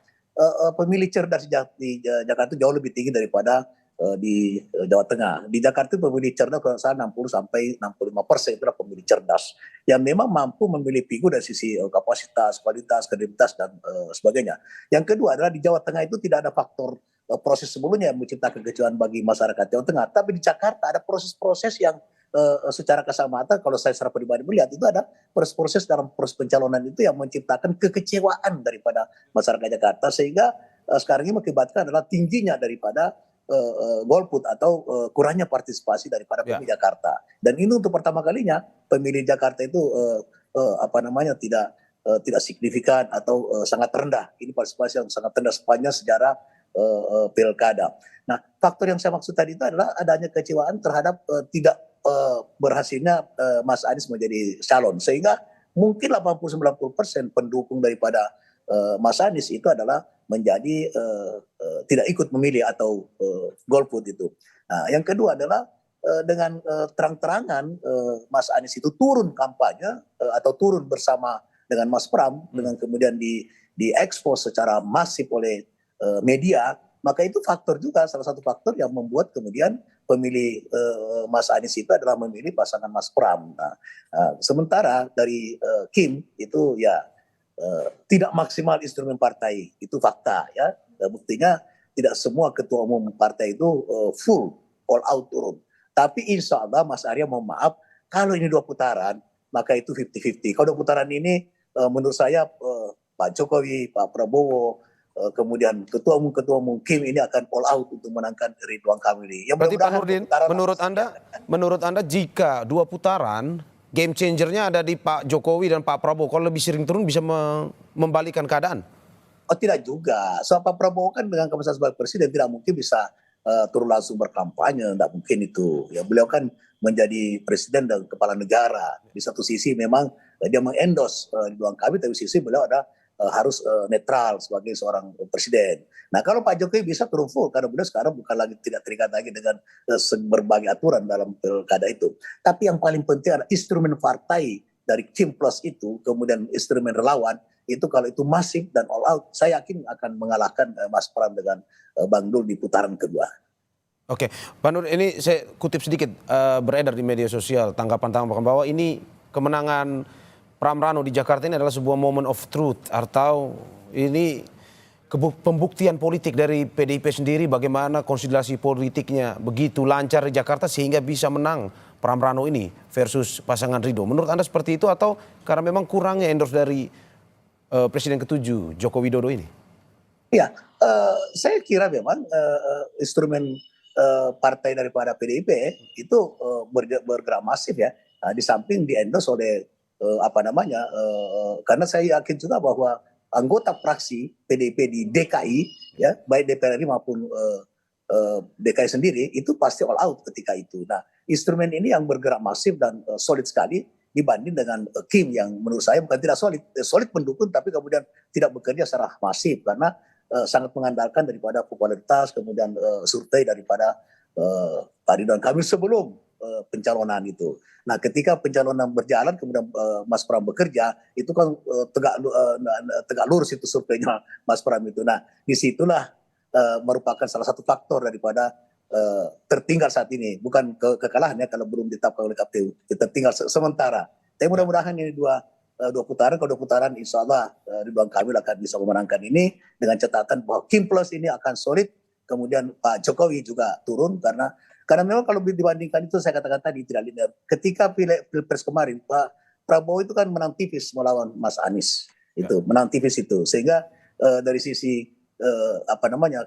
pemilih cerdas di Jakarta jauh lebih tinggi daripada di Jawa Tengah. Di Jakarta pemilih cerdas kalau saya 60 sampai 65% itu adalah pemilih cerdas yang memang mampu memilih figur dari sisi kapasitas, kualitas, kredibilitas dan sebagainya. Yang kedua adalah di Jawa Tengah itu tidak ada faktor proses sebelumnya yang menciptakan kekecewaan bagi masyarakat Jawa Tengah. Tapi di Jakarta ada proses-proses yang secara kesamatan kalau saya secara pribadi melihat itu ada proses-proses dalam proses pencalonan itu yang menciptakan kekecewaan daripada masyarakat Jakarta sehingga sekarang ini mengakibatkan adalah tingginya daripada golput atau kurangnya partisipasi daripada pemilih Jakarta. Dan ini untuk pertama kalinya pemilih Jakarta itu tidak signifikan atau sangat rendah. Ini partisipasi yang sangat rendah sepanjang sejarah pilkada. Nah, faktor yang saya maksud tadi itu adalah adanya kecewaan terhadap tidak berhasilnya Mas Anies menjadi calon, sehingga mungkin 80-90% pendukung daripada Mas Anies itu adalah menjadi tidak ikut memilih atau golput itu. Nah, yang kedua adalah dengan terang-terangan Mas Anies itu turun kampanye atau turun bersama dengan Mas Pram dengan kemudian diekspos secara masif oleh media, maka itu faktor juga salah satu faktor yang membuat kemudian pemilih Mas Anies itu adalah memilih pasangan Mas Pram. Nah, sementara dari Kim itu ya tidak maksimal instrumen partai, itu fakta ya. Buktinya tidak semua ketua umum partai itu full all out turun. Tapi insya Allah Mas Arya mohon maaf kalau ini 2 putaran maka itu 50-50. Kalau 2 putaran ini menurut saya Pak Jokowi, Pak Prabowo, kemudian ketua umum Kim ini akan all out untuk menangkan Ridwan Kamil. Berarti Pak Nurdin, menurut Anda jika 2 putaran game changernya ada di Pak Jokowi dan Pak Prabowo. Kalau lebih sering turun bisa membalikan keadaan. Oh tidak juga. So Pak Prabowo kan dengan kapasitas sebagai presiden tidak mungkin bisa turun langsung berkampanye, tidak mungkin itu. Ya beliau kan menjadi presiden dan kepala negara. Di satu sisi memang dia mengendorse Ridwan Kamil, tapi di sisi beliau ada harus netral sebagai seorang presiden. Nah kalau Pak Jokowi bisa turun full karena beliau sekarang bukan lagi tidak terikat lagi dengan berbagai aturan dalam pilkada itu. Tapi yang paling penting adalah instrumen partai dari Kim Plus itu, kemudian instrumen relawan itu kalau itu masif dan all out, saya yakin akan mengalahkan Mas Pram dengan Bang Dul di putaran kedua. Oke, Pak Nur, ini saya kutip sedikit beredar di media sosial tanggapan bahwa ini kemenangan Pram Rano di Jakarta ini adalah sebuah moment of truth atau ini pembuktian politik dari PDIP sendiri bagaimana konsolidasi politiknya begitu lancar di Jakarta sehingga bisa menang Pram Rano ini versus pasangan Ridho. Menurut Anda seperti itu atau karena memang kurangnya endorse dari Presiden ke-7 Joko Widodo ini? Ya, saya kira memang instrumen partai daripada PDIP itu bergerak masif ya, di samping di-endorse oleh karena saya yakin juga bahwa anggota fraksi PDIP di DKI ya, baik DPR RI maupun DKI sendiri itu pasti all out ketika itu. Nah, instrumen ini yang bergerak masif dan solid sekali dibanding dengan Kim yang menurut saya bukan tidak solid mendukung tapi kemudian tidak bekerja secara masif karena sangat mengandalkan daripada popularitas kemudian survei daripada Pak Ridwan Kamil sebelum pencalonan itu. Nah, ketika pencalonan berjalan kemudian Mas Pram bekerja itu kan tegak lurus itu surveinya Mas Pram itu. Nah, disitulah merupakan salah satu faktor daripada tertinggal saat ini, bukan kekalahannya kalau belum ditetapkan oleh KPU, tertinggal sementara. Tapi mudah-mudahan ini dua putaran, kalau 2 putaran insya Allah Ridwan Kamil akan bisa memenangkan ini dengan catatan bahwa Kim Plus ini akan solid, kemudian Pak Jokowi juga turun karena memang kalau dibandingkan itu saya katakan tadi tidak linear. Ketika Pilpres kemarin Pak Prabowo itu kan menang tipis melawan Mas Anies, itu menang tipis itu sehingga dari sisi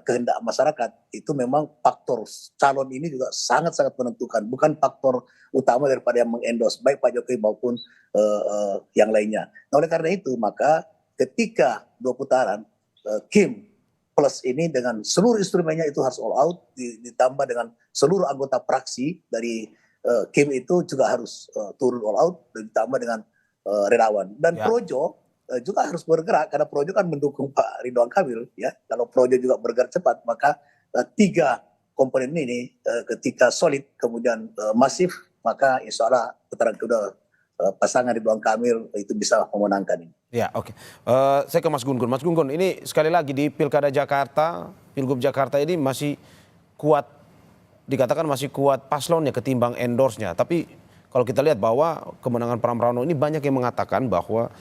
kehendak masyarakat itu memang faktor calon ini juga sangat-sangat menentukan, bukan faktor utama daripada yang mengendorse baik Pak Jokowi maupun yang lainnya. Nah, oleh karena itu maka ketika 2 putaran Kim Plus ini dengan seluruh instrumennya itu harus all out ditambah dengan seluruh anggota fraksi dari Kim itu juga harus turun all out ditambah dengan relawan dan Projo juga harus bergerak karena Projo kan mendukung Pak Ridwan Kamil ya. Kalau Projo juga bergerak cepat maka 3 komponen ini ketika solid kemudian masif maka insya Allah putaran kedua pasangan Ridwan Kamil itu bisa memenangkan ini. Ya, oke. Saya ke Mas Gun-Gun. Mas Gun-Gun, ini sekali lagi di Pilkada Jakarta, Pilgub Jakarta ini masih kuat, dikatakan masih kuat paslonnya ketimbang endorse-nya. Tapi kalau kita lihat bahwa kemenangan Pram Rano ini banyak yang mengatakan bahwa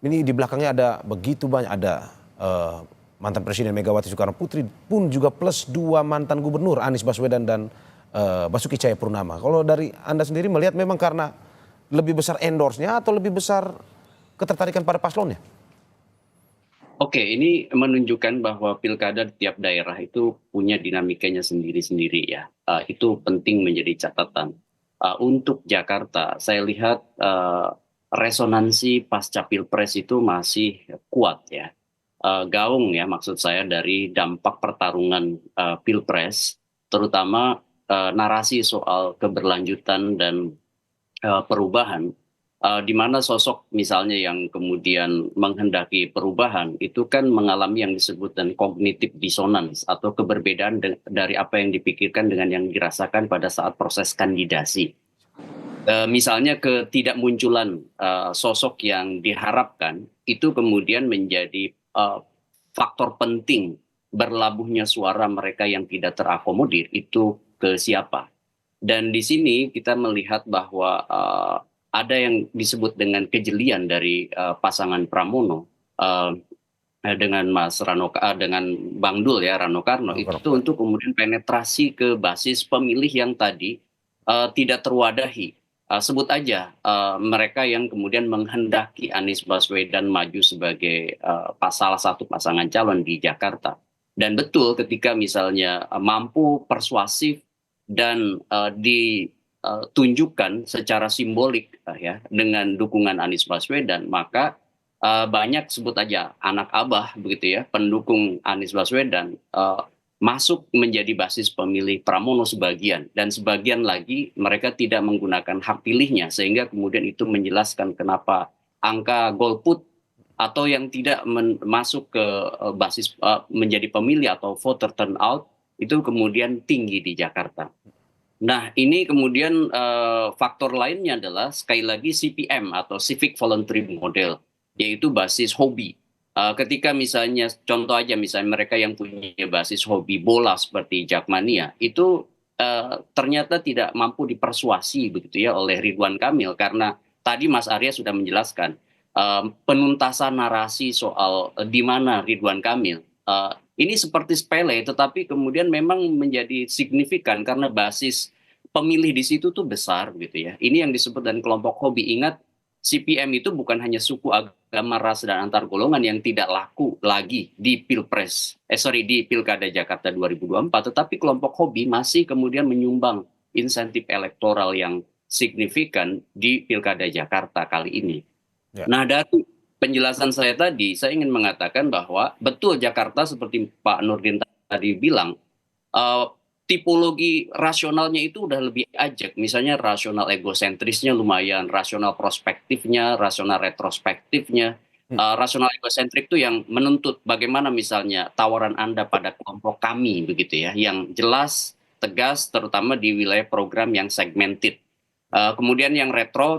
ini di belakangnya ada begitu banyak, ada mantan Presiden Megawati Soekarno Putri pun juga plus 2 mantan gubernur Anies Baswedan dan Basuki Cahayapurnama. Kalau dari Anda sendiri melihat memang karena lebih besar endorse-nya atau lebih besar ketertarikan pada paslonnya? Oke, ini menunjukkan bahwa pilkada di tiap daerah itu punya dinamikanya sendiri-sendiri ya. Itu penting menjadi catatan. Untuk Jakarta, saya lihat resonansi pasca Pilpres itu masih kuat ya. Gaung ya maksud saya dari dampak pertarungan Pilpres, terutama narasi soal keberlanjutan dan perubahan, di mana sosok misalnya yang kemudian menghendaki perubahan itu kan mengalami yang disebut dan cognitive dissonance atau keberbedaan dari apa yang dipikirkan dengan yang dirasakan pada saat proses kandidasi. Misalnya ketidakmunculan sosok yang diharapkan itu kemudian menjadi faktor penting berlabuhnya suara mereka yang tidak terakomodir itu ke siapa. Dan di sini kita melihat bahwa ada yang disebut dengan kejelian dari pasangan Pramono dengan Mas Rano dengan Bang Dul ya Rano Karno itu untuk kemudian penetrasi ke basis pemilih yang tadi tidak terwadahi. Sebut aja mereka yang kemudian menghendaki Anies Baswedan maju sebagai salah satu pasangan calon di Jakarta. Dan betul ketika misalnya mampu persuasif dan tunjukkan secara simbolik ya dengan dukungan Anies Baswedan, maka banyak sebut aja anak abah begitu ya, pendukung Anies Baswedan masuk menjadi basis pemilih Pramono sebagian, dan sebagian lagi mereka tidak menggunakan hak pilihnya, sehingga kemudian itu menjelaskan kenapa angka golput atau yang tidak masuk ke basis menjadi pemilih atau voter turnout itu kemudian tinggi di Jakarta. Nah, ini kemudian faktor lainnya adalah sekali lagi CPM atau Civic Voluntary Model, yaitu basis hobi. Ketika misalnya, contoh aja misalnya mereka yang punya basis hobi bola seperti Jakmania, itu ternyata tidak mampu dipersuasi begitu ya oleh Ridwan Kamil, karena tadi Mas Arya sudah menjelaskan penuntasan narasi soal di mana Ridwan Kamil. Ini seperti sepele, tetapi kemudian memang menjadi signifikan karena basis pemilih di situ tuh besar gitu ya. Ini yang disebut dan kelompok hobi. Ingat, CPM itu bukan hanya suku, agama, ras, dan antar golongan yang tidak laku lagi di di Pilkada Jakarta 2024, tetapi kelompok hobi masih kemudian menyumbang insentif elektoral yang signifikan di Pilkada Jakarta kali ini. Ya. Nah, dari penjelasan saya tadi, saya ingin mengatakan bahwa betul Jakarta seperti Pak Nurdin tadi bilang, tipologi rasionalnya itu udah lebih ajak. Misalnya rasional egosentrisnya lumayan, rasional prospektifnya, rasional retrospektifnya. Rasional egosentrik itu yang menuntut bagaimana misalnya tawaran Anda pada kelompok kami begitu ya, yang jelas, tegas, terutama di wilayah program yang segmented. Kemudian yang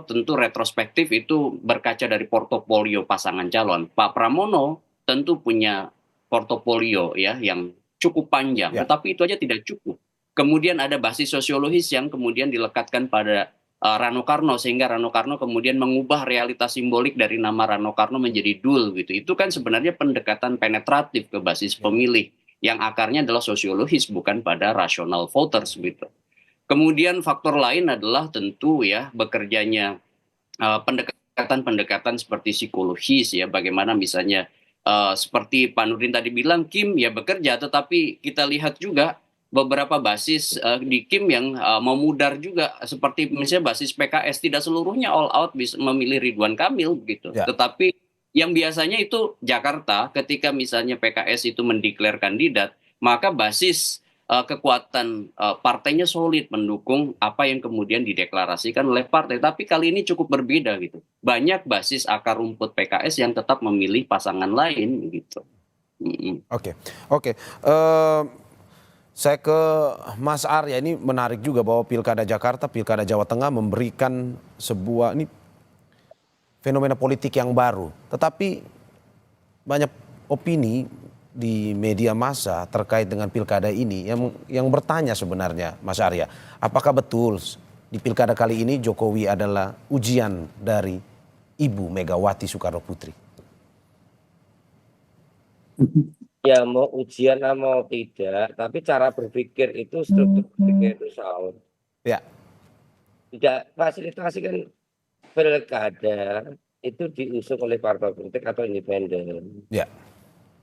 tentu retrospektif itu berkaca dari portofolio pasangan calon. Pak Pramono tentu punya portofolio ya yang cukup panjang, Ya. tetapi itu aja tidak cukup. Kemudian ada basis sosiologis yang kemudian dilekatkan pada Rano Karno, sehingga Rano Karno kemudian mengubah realitas simbolik dari nama Rano Karno menjadi Dul gitu. Itu kan sebenarnya pendekatan penetratif ke basis pemilih yang akarnya adalah sosiologis, bukan pada rasional voters gitu. Kemudian faktor lain adalah tentu ya bekerjanya pendekatan-pendekatan seperti psikologis ya, bagaimana misalnya seperti Pak Nurdin tadi bilang, Kim ya bekerja, tetapi kita lihat juga beberapa basis di Kim yang memudar juga, seperti misalnya basis PKS tidak seluruhnya all out bisa memilih Ridwan Kamil gitu, Ya. tetapi yang biasanya itu Jakarta ketika misalnya PKS itu mendeklar kandidat, maka basis kekuatan partainya solid mendukung apa yang kemudian dideklarasikan oleh partai. Tapi kali ini cukup berbeda gitu. Banyak basis akar rumput PKS yang tetap memilih pasangan lain gitu. Oke. Saya ke Mas Arya, ini menarik juga bahwa Pilkada Jakarta, Pilkada Jawa Tengah memberikan sebuah ini fenomena politik yang baru. Tetapi banyak opini di media massa terkait dengan pilkada ini yang bertanya sebenarnya, Mas Arya, apakah betul di pilkada kali ini Jokowi adalah ujian dari Ibu Megawati Soekarno Putri? Ya mau ujian mau tidak, tapi cara berpikir itu struktur berpikir itu salah. Ya. Tidak fasilitasi kan pilkada itu diusung oleh partai politik atau independen. Ya.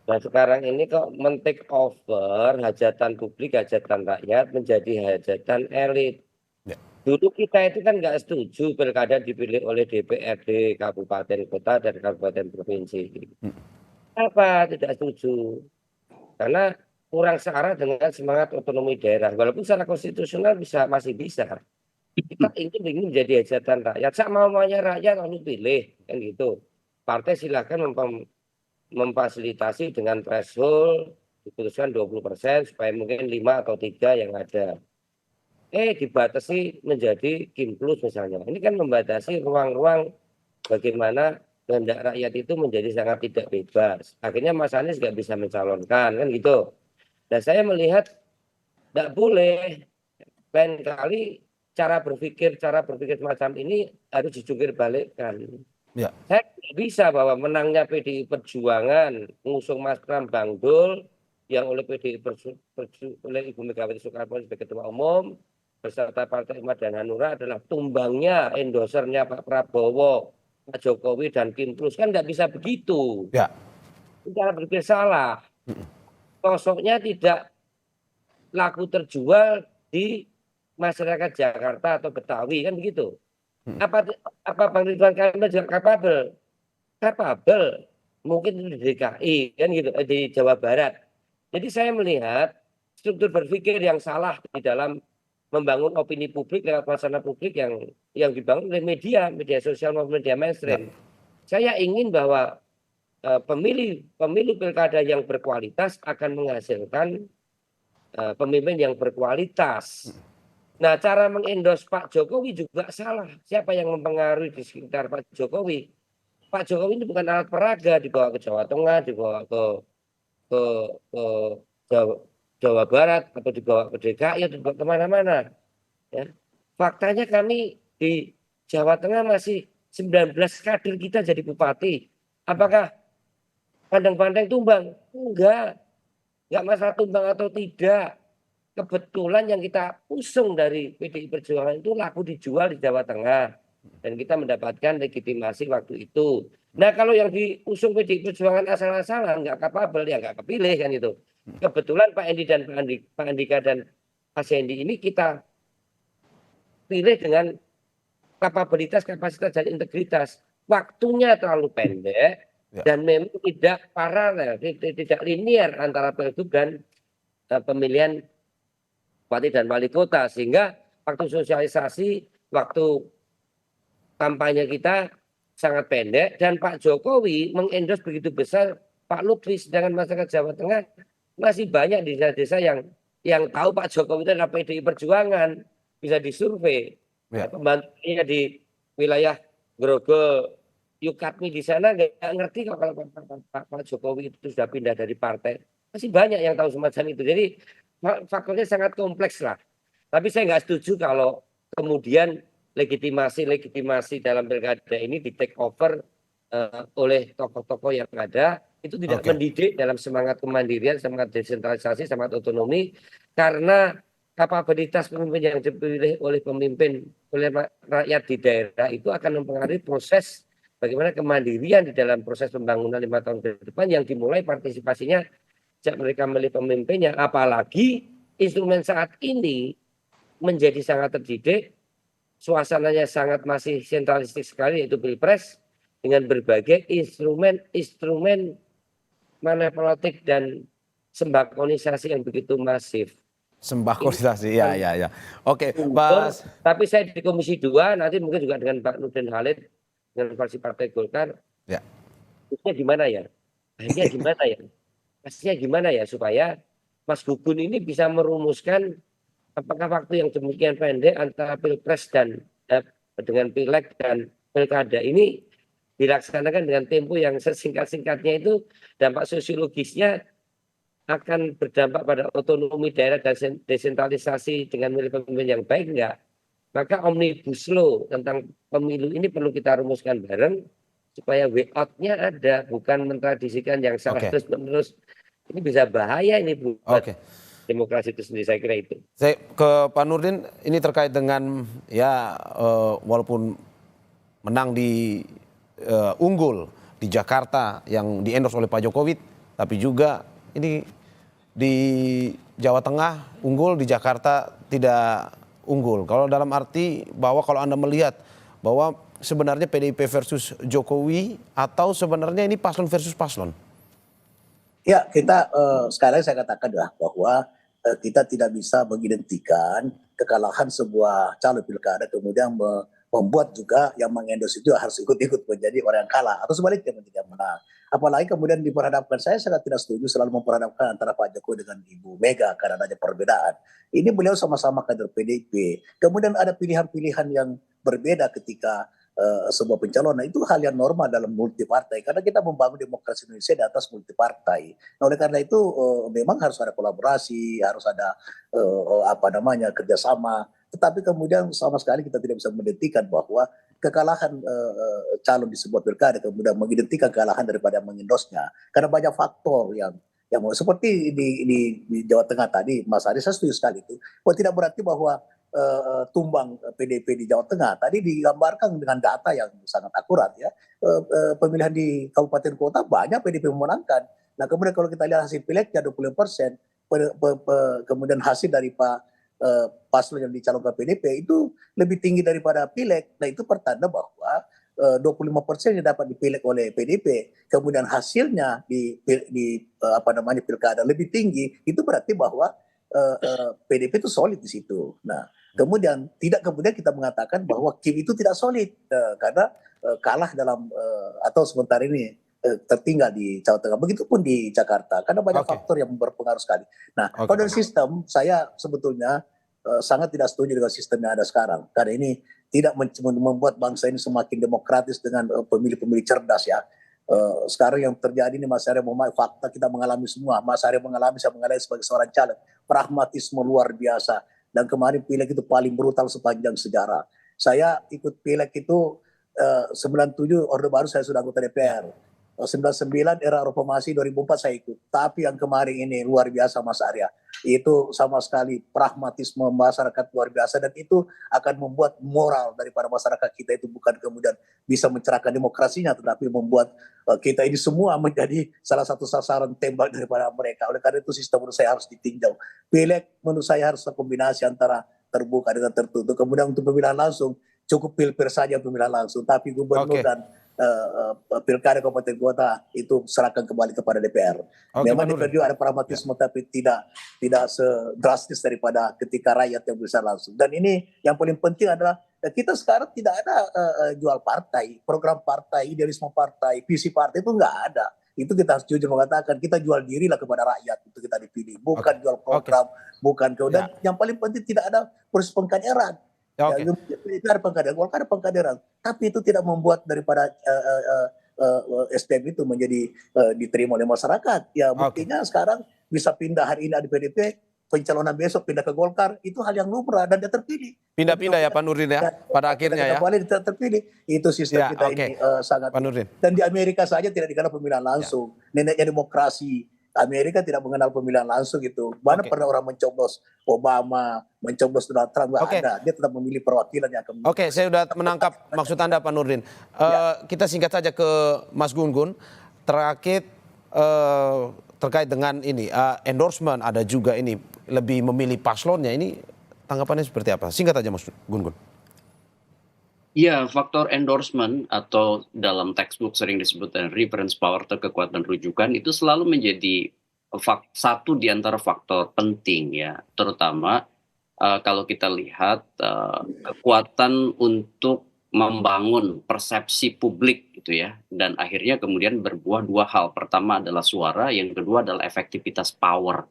Nah sekarang ini kok men-take over hajatan publik, hajatan rakyat menjadi hajatan elit. Ya. Dulu kita itu kan nggak setuju pilkada dipilih oleh DPRD kabupaten kota dan kabupaten provinsi. Apa tidak setuju? Karena kurang searah dengan semangat otonomi daerah. Walaupun secara konstitusional masih bisa. Kita ingin menjadi hajatan rakyat. Sama maunya rakyat lalu pilih kan gitu. Partai silakan memfasilitasi dengan threshold diputuskan 20% supaya mungkin 5 atau 3 yang ada. Dibatasi menjadi Kim Plus misalnya. Ini kan membatasi ruang-ruang bagaimana kehendak rakyat itu menjadi sangat tidak bebas. Akhirnya Mas Anies nggak bisa mencalonkan kan gitu. Dan saya melihat tidak boleh, lain kali cara berpikir semacam ini harus dijungkir balikkan. Ya. Saya tidak bisa bahwa menangnya PDI Perjuangan mengusung Mas Pram Bang Dul yang oleh oleh Ibu Megawati Soekarno Putri sebagai Ketua Umum beserta Partai Umat dan Hanura adalah tumbangnya, endorsernya Pak Prabowo, Pak Jokowi dan Kim Plus, kan nggak bisa begitu. Ya. Cara berpikir salah. Sosoknya tidak laku terjual di masyarakat Jakarta atau Betawi kan begitu. Apa Bang Ridwan Kamil juga kapabel? Kapabel, mungkin di DKI kan gitu, di Jawa Barat. Jadi saya melihat struktur berpikir yang salah di dalam membangun opini publik lewat wacana publik yang dibangun oleh media sosial maupun media mainstream. Saya ingin bahwa pemilu pilkada yang berkualitas akan menghasilkan pemimpin yang berkualitas. Nah, cara mengendorse Pak Jokowi juga salah. Siapa yang mempengaruhi di sekitar Pak Jokowi? Pak Jokowi ini bukan alat peraga, dibawa ke Jawa Tengah, dibawa ke, ke Jawa, Jawa Barat, atau dibawa ke DKI, atau dibawa kemana-mana. Ya. Faktanya kami di Jawa Tengah masih 19 kader kita jadi bupati. Apakah pandang-pandang tumbang? Enggak masalah tumbang atau tidak. Kebetulan yang kita usung dari PDI Perjuangan itu laku dijual di Jawa Tengah. Dan kita mendapatkan legitimasi waktu itu. Nah, kalau yang diusung PDI Perjuangan asal-asalan, nggak kapabel, ya nggak kepilih kan itu. Kebetulan Pak Endi dan Pak Andika dan Pak Sendi ini kita pilih dengan kapasitas, dan integritas. Waktunya terlalu pendek dan memang tidak paralel, tidak linear antara pilgub dan pemilihan bupati dan wali kota, sehingga waktu sosialisasi, waktu kampanye kita sangat pendek, dan Pak Jokowi mengendorse begitu besar Pak Lutfi, sedangkan masyarakat Jawa Tengah masih banyak di desa-desa yang tahu Pak Jokowi itu adalah PDI Perjuangan, bisa disurvei. Pembantunya di wilayah Grogol, Yukatmi di sana nggak ngerti kalau Pak Jokowi itu sudah pindah dari partai. Masih banyak yang tahu semacam itu. Jadi faktornya sangat kompleks lah. Tapi saya nggak setuju kalau kemudian legitimasi dalam pilkada ini di take over oleh tokoh-tokoh yang ada, itu tidak mendidik dalam semangat kemandirian, semangat desentralisasi, semangat otonomi, karena kapabilitas pemimpin yang dipilih oleh rakyat di daerah itu akan mempengaruhi proses bagaimana kemandirian di dalam proses pembangunan 5 tahun ke depan yang dimulai partisipasinya sejak mereka memilih pemimpinnya. Apalagi instrumen saat ini menjadi sangat terdidik, suasananya sangat masih sentralistik sekali, yaitu Pilpres, dengan berbagai instrumen manipulatif dan sembakonisasi yang begitu masif. Sembakonisasi, ya. Oke, Mas. Tapi saya di Komisi 2, nanti mungkin juga dengan Pak Nurdin Halid, dengan fraksi Partai Golkar, pastinya gimana ya supaya Mas Gugun ini bisa merumuskan apakah waktu yang demikian pendek antara Pilpres dan dengan Pileg dan Pilkada ini dilaksanakan dengan tempo yang sesingkat-singkatnya, itu dampak sosiologisnya akan berdampak pada otonomi daerah dan desentralisasi dengan milih pemimpin yang baik enggak? Maka omnibus law tentang pemilu ini perlu kita rumuskan bareng supaya way out-nya ada, bukan mentradisikan yang terus-menerus. Ini bisa bahaya ini buat demokrasi itu sendiri, saya kira itu. Saya ke Pak Nurdin, ini terkait dengan walaupun menang di unggul di Jakarta yang di-endorse oleh Pak Jokowi, tapi juga ini di Jawa Tengah unggul, di Jakarta tidak unggul. Kalau dalam arti bahwa kalau Anda melihat bahwa sebenarnya PDIP versus Jokowi atau sebenarnya ini paslon versus paslon? Ya, kita sekali lagi saya katakan bahwa kita tidak bisa mengidentikan kekalahan sebuah calon pilkada kemudian membuat juga yang mengendorse itu harus ikut-ikut menjadi orang yang kalah atau sebaliknya menjadi yang menang. Apalagi kemudian diperhadapkan, saya sangat tidak setuju selalu memperhadapkan antara Pak Jokowi dengan Ibu Mega karena adanya perbedaan. Ini beliau sama-sama kader PDIP. Kemudian ada pilihan-pilihan yang berbeda ketika sebuah pencalonan, itu hal yang normal dalam multi partai karena kita membangun demokrasi Indonesia di atas multi partai. Nah, oleh karena itu memang harus ada kolaborasi, harus ada kerjasama. Tetapi kemudian sama sekali kita tidak bisa mendetikan bahwa kekalahan calon di sebuah pilkada kemudian mengidentikan kekalahan daripada mengendosnya karena banyak faktor yang seperti di Jawa Tengah tadi, Mas Ari, saya setuju sekali itu. Tidak berarti bahwa tumbang PDIP di Jawa Tengah tadi digambarkan dengan data yang sangat akurat ya. Pemilihan di kabupaten kota banyak PDIP memenangkan. Nah, kemudian kalau kita lihat hasil pileknya 20%, kemudian hasil dari Pak paslon yang dicalonkan PDP itu lebih tinggi daripada pileg. Nah itu pertanda bahwa 25% yang dapat dipilih oleh PDP, kemudian hasilnya di pilkada lebih tinggi, itu berarti bahwa PDP itu solid di situ. Nah kemudian kita mengatakan bahwa Kim itu tidak solid karena kalah dalam atau sementara ini tertinggal di Jawa Tengah. Begitupun di Jakarta karena banyak faktor yang berpengaruh sekali. Nah, kalau dari sistem saya sebetulnya sangat tidak setuju dengan sistem yang ada sekarang karena ini tidak membuat bangsa ini semakin demokratis dengan pemilih-pemilih cerdas ya. Sekarang yang terjadi ini Mas Arya fakta kita mengalami semua. Mas Arya mengalami, saya mengalami sebagai seorang caleg. Pragmatisme luar biasa. Dan kemarin pileg itu paling brutal sepanjang sejarah. Saya ikut pileg itu 97 Orde Baru saya sudah anggota DPR. 99 era reformasi 2004 saya ikut. Tapi yang kemarin ini luar biasa Mas Arya. Itu sama sekali pragmatisme masyarakat luar biasa dan itu akan membuat moral daripada masyarakat kita itu bukan kemudian bisa mencerahkan demokrasinya tetapi membuat kita ini semua menjadi salah satu sasaran tembak daripada mereka. Oleh karena itu sistem menurut saya harus ditinjau. Pileg menurut saya harus kombinasi antara terbuka dengan tertutup. Kemudian untuk pemilihan langsung cukup pilpres saja pemilihan langsung tapi gubernur dan pilkada kabupaten kota itu serahkan kembali kepada DPR. Memang DPR juga ada pragmatisme tapi tidak sedrastis daripada ketika rakyat yang bisa langsung. Dan ini yang paling penting adalah kita sekarang tidak ada jual partai, program partai, idealisme partai, visi partai itu nggak ada. Itu kita harus jujur mengatakan kita jual dirilah kepada rakyat itu kita dipilih, bukan jual program, bukan kemudian yang paling penting tidak ada proses pengkaderan. Itu ada pengkaderan, Golkar ada pengkaderan, tapi itu tidak membuat daripada SPM itu menjadi diterima oleh masyarakat. Ya buktinya sekarang bisa pindah hari ini ada PDP, pencalonan besok pindah ke Golkar, itu hal yang lumrah dan dia terpilih. Pindah-pindah ya Pak Nurdin ya, pada akhirnya ya. Kembali terpilih, itu sistem kita ini sangat. Pak Nurdin. Dan di Amerika saja tidak dikenal pemilihan langsung, neneknya demokrasi. Amerika tidak mengenal pemilihan langsung gitu. Mana pernah orang mencoblos Obama, mencoblos Donald Trump, nggak ada. Dia tetap memilih perwakilan yang akan. Saya sudah menangkap maksud Anda Pak Nurdin. Kita singkat saja ke Mas Gun-Gun. Terakhir terkait dengan ini endorsement ada juga ini lebih memilih paslonnya ini tanggapannya seperti apa? Singkat aja Mas Gun-Gun. Ya, faktor endorsement atau dalam textbook sering disebut reference power atau kekuatan rujukan itu selalu menjadi satu di antara faktor penting ya, terutama kalau kita lihat kekuatan untuk membangun persepsi publik gitu ya, dan akhirnya kemudian berbuah dua hal. Pertama adalah suara, yang kedua adalah efektivitas power.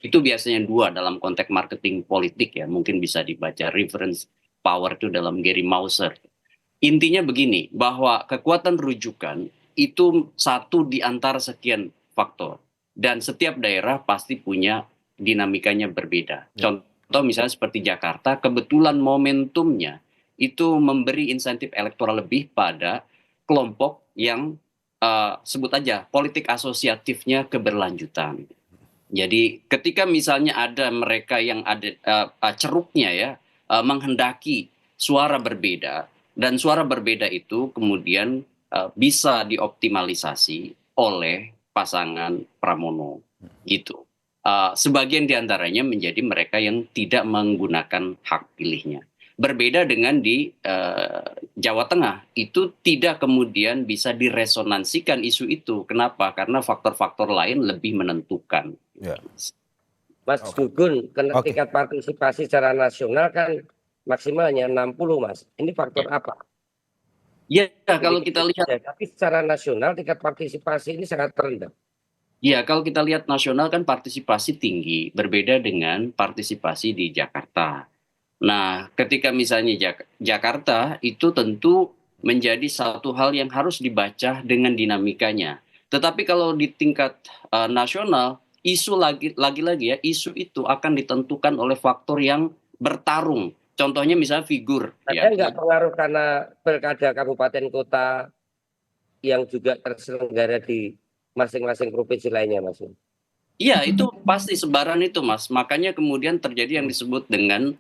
Itu biasanya dua dalam konteks marketing politik ya, mungkin bisa dibaca reference power itu dalam Gary Mauser. Intinya begini, bahwa kekuatan rujukan itu satu di antara sekian faktor. Dan setiap daerah pasti punya dinamikanya berbeda. Contoh misalnya seperti Jakarta, kebetulan momentumnya itu memberi insentif elektoral lebih pada kelompok yang sebut aja politik asosiatifnya keberlanjutan. Jadi ketika misalnya ada mereka yang ada ceruknya ya, menghendaki suara berbeda, dan suara berbeda itu kemudian bisa dioptimalisasi oleh pasangan Pramono gitu. Sebagian diantaranya menjadi mereka yang tidak menggunakan hak pilihnya. Berbeda dengan di Jawa Tengah, itu tidak kemudian bisa diresonansikan isu itu. Kenapa? Karena faktor-faktor lain lebih menentukan. Mas Gugun, tingkat partisipasi secara nasional kan maksimalnya 60 Mas. Ini faktor apa? Ya, kalau kita lihat. Tapi secara nasional tingkat partisipasi ini sangat rendah. Ya, kalau kita lihat nasional kan partisipasi tinggi, berbeda dengan partisipasi di Jakarta. Nah, ketika misalnya Jakarta itu tentu menjadi satu hal yang harus dibaca dengan dinamikanya. Tetapi kalau di tingkat nasional, isu lagi-lagi ya, isu itu akan ditentukan oleh faktor yang bertarung. Contohnya misalnya figur. Ada nggak pengaruh karena pilkada kabupaten kota yang juga terselenggara di masing-masing provinsi lainnya, Mas? Iya, itu pasti sebaran itu, Mas. Makanya kemudian terjadi yang disebut dengan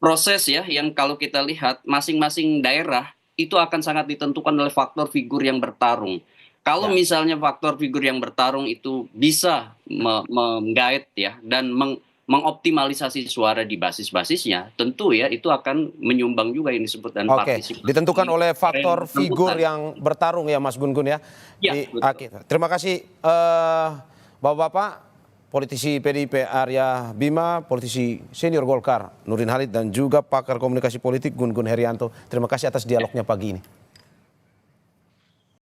proses ya, yang kalau kita lihat masing-masing daerah itu akan sangat ditentukan oleh faktor figur yang bertarung. Kalau misalnya faktor figur yang bertarung itu bisa menggait ya dan mengoptimalisasi suara di basis-basisnya, tentu ya itu akan menyumbang juga yang disebut dan Oke, partisipasi. ditentukan oleh faktor Rembutan. figur yang bertarung ya Mas Gun-Gun ya. Ya, betul. Oke, terima kasih Bapak-Bapak, politisi PDIP Arya Bima, politisi senior Golkar Nurdin Halid, dan juga pakar komunikasi politik Gun-Gun Herianto. Terima kasih atas dialognya pagi ini.